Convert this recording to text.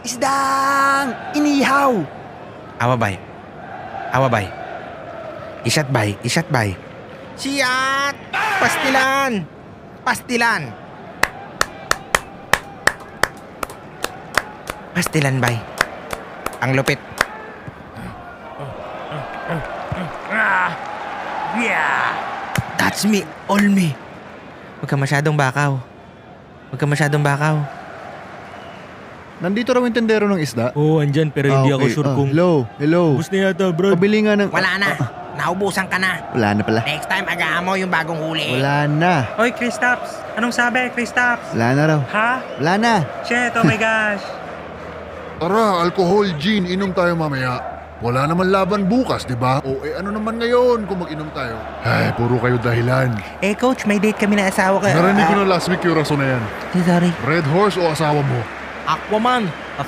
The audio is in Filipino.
Isdang inihaw. Awabay. Isat bay. Siyat! Pastilan! Pastilan bay. Ang lupit. That's me, all me. Huwag ka masyadong bakaw. Nandito raw yung tendero ng isda. Oo, andyan pero hindi ako sure kung... Hello. Bus na yata, bro. Pabili nga ng... Wala na. Naubusan ka na. Wala na pala. Next time, agahan mo yung bagong huli. Wala na. Hoy, Kristaps! Anong sabi, Kristaps? Wala na raw. Ha? Wala na. Shit, oh my gosh! Tara, alcohol, gin, inom tayo mamaya. Wala naman laban bukas, di ba? O ano naman ngayon kung mag-inom tayo? Ay, puro kayo dahilan. Coach, may date kami na asawa ko. Narinig ko na last week yung rason na yan. Sorry. Red Horse o asawa mo? Aquaman!